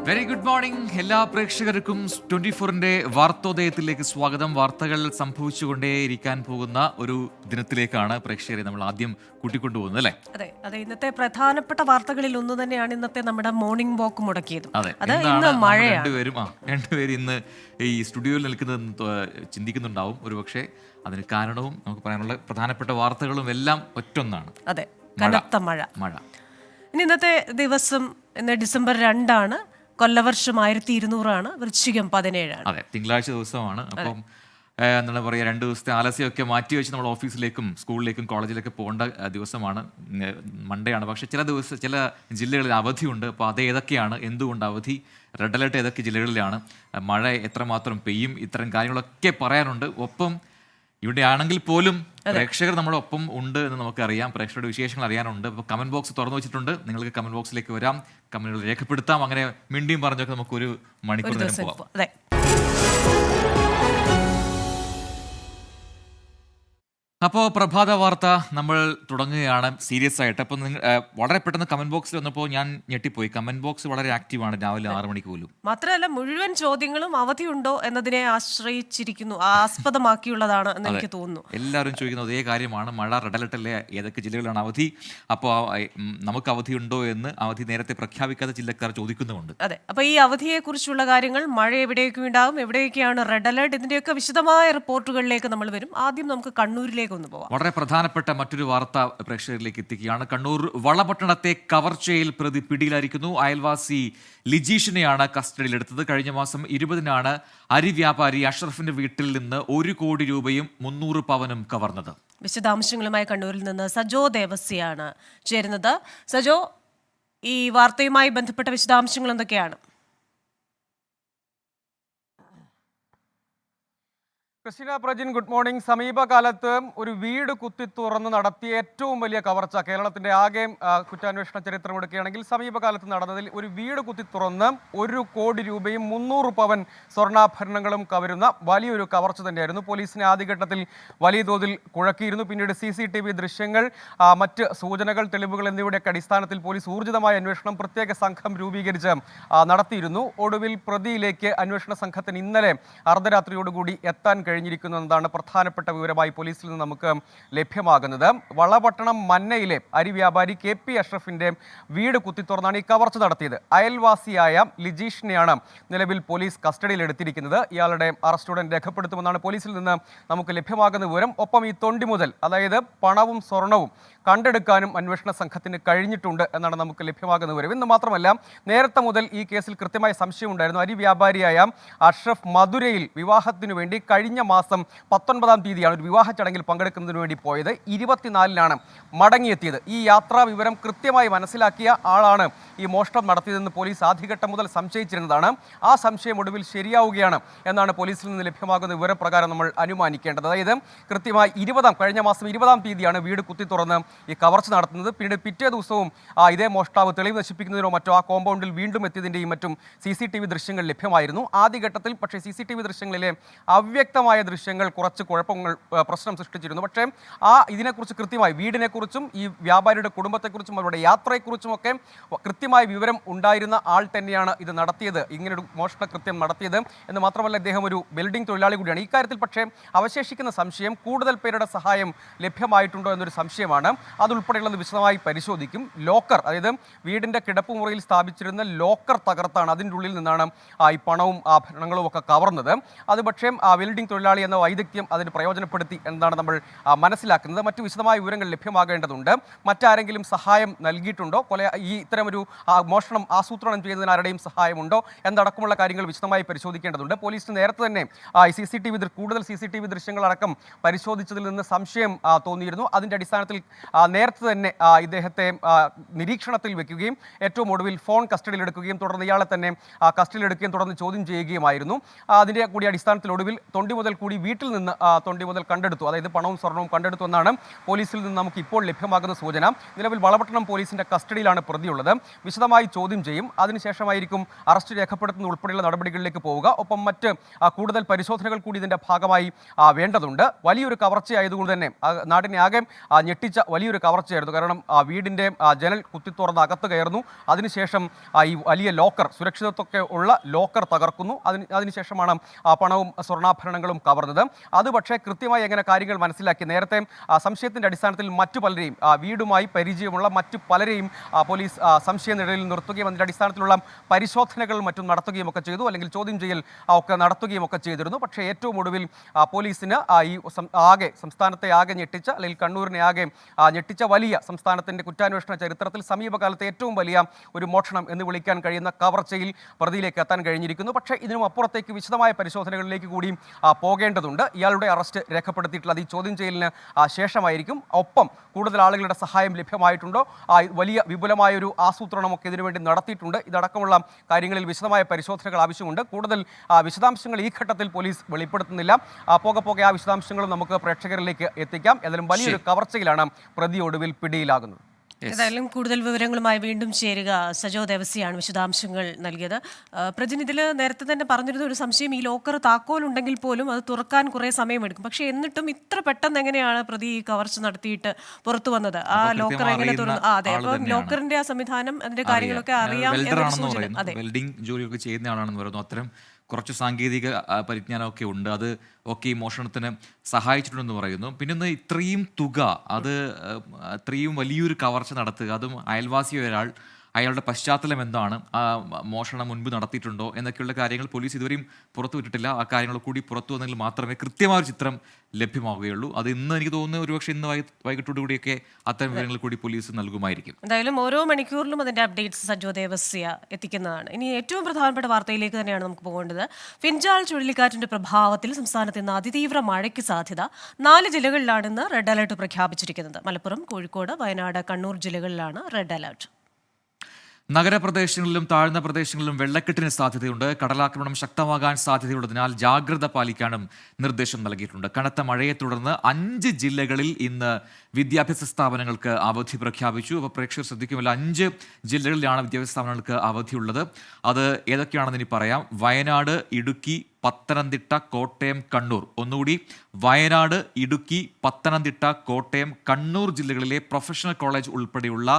Very good morning എല്ലാ പ്രേക്ഷകർക്കും 24-ന്റെ വാർത്തോദയത്തിലേക്ക് സ്വാഗതം. വാർത്തകൾ സംഭവിച്ചുകൊണ്ടേയിരിക്കാൻ പോകുന്ന ഒരു ദിനത്തിലേക്കാണ് പ്രേക്ഷകരെ നമ്മൾ ആദ്യം കൂട്ടിക്കൊണ്ടുപോകുന്നത്, അല്ലേ? അതെ, ഇന്നത്തെ പ്രധാനപ്പെട്ട വാർത്തകളിൽ ഒന്ന് തന്നെയാണ് ഇന്നത്തെ നമ്മുടെ മോർണിംഗ് വാക്ക് മുടക്കിയത്. അതെ, ഇന്ന് മഴയാണ്. രണ്ടുപേരും ഇന്ന് ഈ സ്റ്റുഡിയോയിൽ നിൽക്കുന്നത് ചിന്തിക്കുന്നുണ്ടാവും. ഒരുപക്ഷെ അതിന് കാരണവും നമുക്ക് പറയാനുള്ള പ്രധാനപ്പെട്ട വാർത്തകളും എല്ലാം ഒറ്റൊന്നാണ്. അതെ, കനത്ത മഴ. ഇന്നത്തെ ദിവസം ഇന്ന് ഡിസംബർ 2 കൊല്ലവർഷം 1200, വൃശ്ചികം 17. അതെ, തിങ്കളാഴ്ച ദിവസമാണ്. അപ്പം എന്താണ് പറയുക, 2 ദിവസത്തെ ആലസ്യമൊക്കെ മാറ്റി വെച്ച് നമ്മൾ ഓഫീസിലേക്കും സ്കൂളിലേക്കും കോളേജിലേക്ക് പോകേണ്ട ദിവസമാണ്. മൺഡേ ആണ്. പക്ഷേ ചില ജില്ലകളിൽ അവധിയുണ്ട്. അപ്പോൾ അത് ഏതൊക്കെയാണ്, എന്തുകൊണ്ട് അവധി, റെഡ് അലേർട്ട് ഏതൊക്കെ ജില്ലകളിലാണ്, മഴ എത്രമാത്രം പെയ്യും, ഇത്തരം കാര്യങ്ങളൊക്കെ പറയാനുണ്ട്. ഒപ്പം ഇവിടെ ആണെങ്കിൽ പോലും പ്രേക്ഷകർ നമ്മുടെ ഒപ്പം ഉണ്ട് എന്ന് നമുക്കറിയാം. പ്രേക്ഷകരുടെ വിശേഷങ്ങൾ അറിയാനുണ്ട്. അപ്പോൾ കമന്റ് ബോക്സ് തുറന്നു വെച്ചിട്ടുണ്ട്. നിങ്ങൾക്ക് കമന്റ് ബോക്സിലേക്ക് വരാം, കമന്റുകൾ രേഖപ്പെടുത്താം. അങ്ങനെ മിണ്ടിയും പറഞ്ഞൊക്കെ നമുക്കൊരു മണിക്കൂർ നേരം പോവാം. അപ്പോൾ പ്രഭാത വാർത്ത നമ്മൾ തുടങ്ങുകയാണ് സീരിയസ് ആയിട്ട്. അപ്പോൾ നിങ്ങൾ വളരെ പെട്ടെന്ന് കമന്റ് ബോക്സിൽ വന്നപ്പോൾ ഞാൻ ഞെട്ടിപ്പോയി. കമന്റ് ബോക്സ് വളരെ ആക്റ്റീവാണ് രാവിലെ 6 മണിക്ക് പോലും. മാത്രമല്ല മുഴുവൻ ചോദ്യങ്ങളും അവധിയുണ്ടോ എന്നതിനെ ആശ്രയിച്ചിരിക്കുന്നു, ആസ്പദമാക്കിയുള്ളതാണ് എന്ന് എനിക്ക് തോന്നുന്നു. എല്ലാവരും ചോദിക്കുന്ന അതേ കാര്യമാണ്. മഴ റെഡ് അലർട്ടല്ലേ, ഏതൊക്കെ ജില്ലകളിലാണ് അവധി, അപ്പോൾ നമുക്ക് അവധിയുണ്ടോ എന്ന് അവധി നേരത്തെ പ്രഖ്യാപിക്കാത്ത ജില്ലക്കാർ ചോദിക്കുന്നുമുണ്ട്. അതെ, അപ്പോൾ ഈ അവധിയെക്കുറിച്ചുള്ള കാര്യങ്ങൾ, മഴ എവിടെയൊക്കെ ഉണ്ടാകും, എവിടെയൊക്കെയാണ് റെഡ് അലർട്ട്, ഇതിന്റെയൊക്കെ വിശദമായ റിപ്പോർട്ടുകളിലേക്ക് നമ്മൾ വരും. ആദ്യം നമുക്ക് കണ്ണൂരിലേക്ക് വളരെ പ്രധാനപ്പെട്ട മറ്റൊരു വാർത്ത പ്രേക്ഷകരിലേക്ക് എത്തിക്കുകയാണ്. കണ്ണൂർ വളപട്ടണത്തെ കവർച്ചയിൽ പ്രതി പിടിയിലായിരിക്കുന്നു. അയൽവാസി ലിജീഷിനെയാണ് കസ്റ്റഡിയിലെടുത്തത്. കഴിഞ്ഞ മാസം 20-നാണ് അരി വ്യാപാരി അഷ്റഫിന്റെ വീട്ടിൽ നിന്ന് 1 കോടി രൂപയും 300 പവനും കവർന്നത്. വിശദാംശങ്ങളുമായി കണ്ണൂരിൽ നിന്ന് സജോ ദേവസ്യാണ് ചേരുന്നത്. സജോ, ഈ വാർത്തയുമായി ബന്ധപ്പെട്ട വിശദാംശങ്ങൾ എന്തൊക്കെയാണ്? Christina Prajin, good morning. സമീപകാലത്ത് ഒരു വീട് കുത്തി തുറന്ന് നടത്തിയ ഏറ്റവും വലിയ കവർച്ച കേരളത്തിന്റെ ആകെ കുറ്റാന്വേഷണ ചരിത്രം എടുക്കുകയാണെങ്കിൽ സമീപകാലത്ത് നടന്നതിൽ ഒരു വീട് കുത്തി തുറന്ന് 1 കോടി രൂപയും 300 പവൻ സ്വർണ്ണാഭരണങ്ങളും കവരുന്ന വലിയൊരു കവർച്ച തന്നെയായിരുന്നു. പോലീസിനെ ആദ്യഘട്ടത്തിൽ വലിയ തോതിൽ കുഴക്കിയിരുന്നു. പിന്നീട് CCTV ദൃശ്യങ്ങൾ, മറ്റ് സൂചനകൾ, തെളിവുകൾ എന്നിവയുടെയൊക്കെ അടിസ്ഥാനത്തിൽ പോലീസ് ഊർജിതമായ അന്വേഷണം പ്രത്യേക സംഘം രൂപീകരിച്ച് നടത്തിയിരുന്നു. ഒടുവിൽ പ്രതിയിലേക്ക് അന്വേഷണ സംഘത്തിന് ഇന്നലെ അർദ്ധരാത്രിയോടുകൂടി എത്താൻ കഴിഞ്ഞിരിക്കുന്നതാണ് പ്രധാനപ്പെട്ട വിവരമായി പോലീസിൽ നിന്ന് നമുക്ക് ലഭ്യമാകുന്നത്. വളപട്ടണം മന്നയിലെ അരി വ്യാപാരി KP അഷ്റഫിന്റെ വീട് കുത്തിത്തുറന്നാണ് ഈ കവർച്ച നടത്തിയത്. അയൽവാസിയായ ലിജീഷിനെയാണ് നിലവിൽ പോലീസ് കസ്റ്റഡിയിൽ എടുത്തിരിക്കുന്നത്. ഇയാളുടെ അറസ്റ്റ് ഉടൻ രേഖപ്പെടുത്തുമെന്നാണ് പോലീസിൽ നിന്ന് നമുക്ക് ലഭ്യമാകുന്ന വിവരം. ഒപ്പം ഈ തൊണ്ടി മുതൽ, അതായത് പണവും സ്വർണവും കണ്ടെടുക്കാനും അന്വേഷണ സംഘത്തിന് കഴിഞ്ഞിട്ടുണ്ട് എന്നാണ് നമുക്ക് ലഭ്യമാകുന്ന വിവരം. ഇന്ന് മാത്രമല്ല, നേരത്തെ മുതൽ ഈ കേസിൽ കൃത്യമായ സംശയമുണ്ടായിരുന്നു. അരി വ്യാപാരിയായ അഷ്റഫ് മധുരയിൽ വിവാഹത്തിനു വേണ്ടി കഴിഞ്ഞ മാസം 19-ാം തീയതിയാണ് ഒരു വിവാഹ ചടങ്ങിൽ പങ്കെടുക്കുന്നതിന് വേണ്ടി പോയത്. 24-നാണ് മടങ്ങിയെത്തിയത്. ഈ യാത്രാ വിവരം കൃത്യമായി മനസ്സിലാക്കിയ ആളാണ് ഈ മോഷണം നടത്തിയതെന്ന് പോലീസ് ആദ്യഘട്ടം മുതൽ സംശയിച്ചിരുന്നതാണ്. ആ സംശയം ഒടുവിൽ ശരിയാവുകയാണ് എന്നാണ് പോലീസിൽ നിന്ന് ലഭ്യമാകുന്ന വിവരപ്രകാരം നമ്മൾ അനുമാനിക്കേണ്ടത്. അതായത് കൃത്യമായി കഴിഞ്ഞ മാസം 20-ാം തീയതിയാണ് വീട് കുത്തി തുറന്ന് ഈ കവർച്ച നടത്തുന്നത്. പിന്നീട് പിറ്റേ ദിവസവും ഇതേ മോഷ്ടാവ് തെളിവ് നശിപ്പിക്കുന്നതിനോ മറ്റോ ആ കോമ്പൗണ്ടിൽ വീണ്ടും എത്തിയതിൻ്റെയും മറ്റും CCTV ദൃശ്യങ്ങൾ ലഭ്യമായിരുന്നു ആദ്യഘട്ടത്തിൽ. പക്ഷേ CCTV ദൃശ്യങ്ങളിലെ അവ്യക്തമായ ദൃശ്യങ്ങൾ കുറച്ച് പ്രശ്നം സൃഷ്ടിച്ചിരുന്നു. പക്ഷേ ഇതിനെക്കുറിച്ച് കൃത്യമായി, വീടിനെക്കുറിച്ചും ഈ വ്യാപാരിയുടെ കുടുംബത്തെക്കുറിച്ചും അവരുടെ യാത്രയെക്കുറിച്ചുമൊക്കെ കൃത്യമായ വിവരം ഉണ്ടായിരുന്ന ആൾ തന്നെയാണ് ഇത് നടത്തിയത്, ഇങ്ങനൊരു മോഷണ കൃത്യം നടത്തിയത് എന്ന് മാത്രമല്ല ഇദ്ദേഹം ഒരു വെൽഡിംഗ് തൊഴിലാളി കൂടിയാണ്. ഇക്കാര്യത്തിൽ പക്ഷേ അവശേഷിക്കുന്ന സംശയം, കൂടുതൽ പേരുടെ സഹായം ലഭ്യമായിട്ടുണ്ടോ എന്നൊരു സംശയമാണ്. അതുൾപ്പെടെയുള്ളത് വിശദമായി പരിശോധിക്കും. ലോക്കർ, അതായത് വീടിൻ്റെ കിടപ്പുമുറിയിൽ സ്ഥാപിച്ചിരുന്ന ലോക്കർ തകർത്താണ് അതിൻ്റെ ഉള്ളിൽ നിന്നാണ് ഈ പണവും ആഭരണങ്ങളും ഒക്കെ കവർന്നത്. അത് പക്ഷേ വെൽഡിംഗ് തൊഴിലാളി എന്ന വൈദഗ്ധ്യം അതിന് പ്രയോജനപ്പെടുത്തി എന്നാണ് നമ്മൾ മനസ്സിലാക്കുന്നത്. മറ്റു വിശദമായ വിവരങ്ങൾ ലഭ്യമാകേണ്ടതുണ്ട്. മറ്റാരെങ്കിലും സഹായം നൽകിയിട്ടുണ്ടോ, ഇത്തരമൊരു മോഷണം ആസൂത്രണം ചെയ്യുന്നതിന് ആരുടെയും സഹായമുണ്ടോ എന്നടക്കമുള്ള കാര്യങ്ങൾ വിശദമായി പരിശോധിക്കേണ്ടതുണ്ട്. പോലീസിന് നേരത്തെ തന്നെ കൂടുതൽ CCTV ദൃശ്യങ്ങളടക്കം പരിശോധിച്ചതിൽ നിന്ന് സംശയം തോന്നിയിരുന്നു. അതിൻ്റെ അടിസ്ഥാനത്തിൽ നേരത്തെ തന്നെ ഇദ്ദേഹത്തെ നിരീക്ഷണത്തിൽ വെക്കുകയും ഏറ്റവും ഒടുവിൽ ഫോൺ കസ്റ്റഡിയിലെടുക്കുകയും തുടർന്ന് ഇയാളെ തന്നെ കസ്റ്റഡിയിലെടുക്കുകയും തുടർന്ന് ചോദ്യം ചെയ്യുകയുമായിരുന്നു. അതിൻ്റെ കൂടി അടിസ്ഥാനത്തിൽ ഒടുവിൽ തൊണ്ടി മുതൽ മുതൽ കൂടി വീട്ടിൽ നിന്ന് തൊണ്ടി മുതൽ കണ്ടെടുത്തു. അതായത് പണവും സ്വർണവും കണ്ടെടുത്തു എന്നാണ് പോലീസിൽ നിന്ന് നമുക്ക് ഇപ്പോൾ ലഭ്യമാകുന്ന സൂചന. നിലവിൽ വളപട്ടണം പോലീസിന്റെ കസ്റ്റഡിയിലാണ് പ്രതിയുള്ളത്. വിശദമായി ചോദ്യം ചെയ്യും. അതിനുശേഷമായിരിക്കും അറസ്റ്റ് രേഖപ്പെടുത്തുന്ന ഉൾപ്പെടെയുള്ള നടപടികളിലേക്ക് പോവുക. ഒപ്പം മറ്റ് കൂടുതൽ പരിശോധനകൾ കൂടി ഇതിന്റെ ഭാഗമായി വേണ്ടതുണ്ട്. വലിയൊരു കവർച്ചയായതുകൊണ്ട് തന്നെ നാടിനെ ആകെ ഞെട്ടിച്ച വലിയൊരു കവർച്ചയായിരുന്നു. കാരണം വീടിന്റെ ജനൽ കുത്തിത്തുറന്ന് അകത്ത് കയറുന്നു. അതിനുശേഷം ഈ വലിയ ലോക്കർ, സുരക്ഷിതത്വമൊക്കെ ഉള്ള ലോക്കർ തകർക്കുന്നു. അതിനുശേഷമാണ് പണവും സ്വർണ്ണാഭരണങ്ങളും കവർന്നത്. അത് പക്ഷേ കൃത്യമായി എങ്ങനെ കാര്യങ്ങൾ മനസ്സിലാക്കി നേരത്തെ സംശയത്തിന്റെ അടിസ്ഥാനത്തിൽ മറ്റു പലരെയും വീടുമായി പരിചയമുള്ള മറ്റു പലരെയും പോലീസ് സംശയനിഴലിൽ നിർത്തുകയും അതിന്റെ അടിസ്ഥാനത്തിലുള്ള പരിശോധനകൾ മറ്റും നടത്തുകയും ഒക്കെ ചെയ്തു. അല്ലെങ്കിൽ ചോദ്യം ചെയ്യൽ ഒക്കെ നടത്തുകയും ഒക്കെ ചെയ്തിരുന്നു. പക്ഷേ ഏറ്റവും ഒടുവിൽ പോലീസിന് ഈ സംസ്ഥാനത്തെ ആകെ ഞെട്ടിച്ച, അല്ലെങ്കിൽ കണ്ണൂരിനെ ആകെ ഞെട്ടിച്ച വലിയ സംസ്ഥാനത്തിന്റെ കുറ്റാന്വേഷണ ചരിത്രത്തിൽ സമീപകാലത്തെ ഏറ്റവും വലിയ ഒരു മോഷണം എന്ന് വിളിക്കാൻ കഴിയുന്ന കവർച്ചയിൽ പ്രതിയിലേക്ക് എത്താൻ കഴിഞ്ഞിരിക്കുന്നു. പക്ഷേ ഇതിനും അപ്പുറത്തേക്ക് വിശദമായ പരിശോധനകളിലേക്ക് കൂടി പോകേണ്ടതുണ്ട്. ഇയാളുടെ അറസ്റ്റ് രേഖപ്പെടുത്തിയിട്ടുള്ളത് ഈ ചോദ്യം ചെയ്യലിന് ശേഷമായിരിക്കും. ഒപ്പം കൂടുതൽ ആളുകളുടെ സഹായം ലഭ്യമായിട്ടുണ്ടോ, വലിയ വിപുലമായൊരു ആസൂത്രണമൊക്കെ ഇതിനുവേണ്ടി നടത്തിയിട്ടുണ്ട്. ഇതടക്കമുള്ള കാര്യങ്ങളിൽ വിശദമായ പരിശോധനകൾ ആവശ്യമുണ്ട്. കൂടുതൽ വിശദാംശങ്ങൾ ഈ ഘട്ടത്തിൽ പോലീസ് വെളിപ്പെടുത്തുന്നില്ല. പോകെ പോകെ ആ വിശദാംശങ്ങളും നമുക്ക് പ്രേക്ഷകരിലേക്ക് എത്തിക്കാം. ഏതായാലും വലിയൊരു കവർച്ചയിലാണ് പ്രതി ഒടുവിൽ പിടിയിലാകുന്നത്. ഏതായാലും കൂടുതൽ വിവരങ്ങളുമായി വീണ്ടും ചേരുക സജോ ദേവസിയാണ് വിശദാംശങ്ങൾ നൽകിയത്. പ്രജിൻ, ഇതിൽ നേരത്തെ തന്നെ പറഞ്ഞിരുന്ന ഒരു സംശയം, ഈ ലോക്കർ താക്കോൽ ഉണ്ടെങ്കിൽ പോലും അത് തുറക്കാൻ കുറേ സമയമെടുക്കും. പക്ഷെ എന്നിട്ടും ഇത്ര പെട്ടെന്ന് എങ്ങനെയാണ് പ്രതി ഈ കവർച്ച നടത്തിയിട്ട് പുറത്തു വന്നത്? ആ ലോക്കർ എങ്ങനെ തുറന്നു? അതെ, അപ്പം ലോക്കറിന്റെ ആ സംവിധാനം, അതിന്റെ കാര്യങ്ങളൊക്കെ അറിയാം. വെൽഡിംഗ് ജോലിയൊക്കെ ചെയ്യുന്ന ആളാണെന്ന് പറയുന്നു. അത്തരം കുറച്ച് സാങ്കേതിക പരിജ്ഞാനമൊക്കെ ഉണ്ട്. അത് ഒക്കെ ഈ മോഷണത്തിന് സഹായിച്ചിട്ടുണ്ടെന്ന് പറയുന്നു. പിന്നെ ഇത്രയും തുക, അത് അത്രയും വലിയൊരു കവർച്ച നടത്തുക, അതും അയൽവാസിയോ ഒരാൾ, അയാളുടെ പശ്ചാത്തലം എന്താണ്, മോഷണം മുൻപ് നടത്തിയിട്ടുണ്ടോ എന്നൊക്കെയുള്ള കാര്യങ്ങൾ പോലീസ് ഇതുവരെയും പുറത്തു വിട്ടിട്ടില്ല. ആ കാര്യങ്ങൾ കൂടി പുറത്തു വന്നെങ്കിൽ മാത്രമേ കൃത്യമായ ചിത്രം ലഭ്യമാവുകയുള്ളൂ. അത് ഇന്ന് എനിക്ക് തോന്നുന്നു ഒരുപക്ഷെ ഇന്ന് വൈകിട്ടോടുകൂടിയൊക്കെ അത്തരം വിവരങ്ങൾ കൂടി പോലീസ് നൽകുമായിരിക്കും. എന്തായാലും ഓരോ മണിക്കൂറിലും അതിന്റെ അപ്ഡേറ്റ്സ് സജോ ദേവസ്യ എത്തിക്കുന്നതാണ്. ഇനി ഏറ്റവും പ്രധാനപ്പെട്ട വാർത്തയിലേക്ക് തന്നെയാണ് നമുക്ക് പോകേണ്ടത്. ഫിൻജാൽ ചുഴലിക്കാറ്റിന്റെ പ്രഭാവത്തിൽ സംസ്ഥാനത്ത് ഇന്ന് അതിതീവ്ര മഴയ്ക്ക് സാധ്യത. 4 ജില്ലകളിലാണ് ഇന്ന് റെഡ് അലർട്ട് പ്രഖ്യാപിച്ചിരിക്കുന്നത്. മലപ്പുറം, കോഴിക്കോട്, വയനാട്, കണ്ണൂർ ജില്ലകളിലാണ് റെഡ് അലർട്ട്. നഗരപ്രദേശങ്ങളിലും താഴ്ന്ന പ്രദേശങ്ങളിലും വെള്ളക്കെട്ടിന് സാധ്യതയുണ്ട്. കടലാക്രമണം ശക്തമാകാൻ സാധ്യതയുള്ളതിനാൽ ജാഗ്രത പാലിക്കാനും നിർദ്ദേശം നൽകിയിട്ടുണ്ട്. കനത്ത മഴയെ തുടർന്ന് 5 ജില്ലകളിൽ ഇന്ന് വിദ്യാഭ്യാസ സ്ഥാപനങ്ങൾക്ക് അവധി പ്രഖ്യാപിച്ചു. അപ്പോൾ പ്രേക്ഷകർ ശ്രദ്ധിക്കുമല്ലോ, 5 ജില്ലകളിലാണ് വിദ്യാഭ്യാസ സ്ഥാപനങ്ങൾക്ക് അവധിയുള്ളത്. അത് ഏതൊക്കെയാണെന്ന് ഇനി പറയാം. വയനാട്, ഇടുക്കി, പത്തനംതിട്ട, കോട്ടയം, കണ്ണൂർ. ഒന്നുകൂടി, വയനാട്, ഇടുക്കി, പത്തനംതിട്ട, കോട്ടയം, കണ്ണൂർ ജില്ലകളിലെ പ്രൊഫഷണൽ കോളേജ് ഉൾപ്പെടെയുള്ള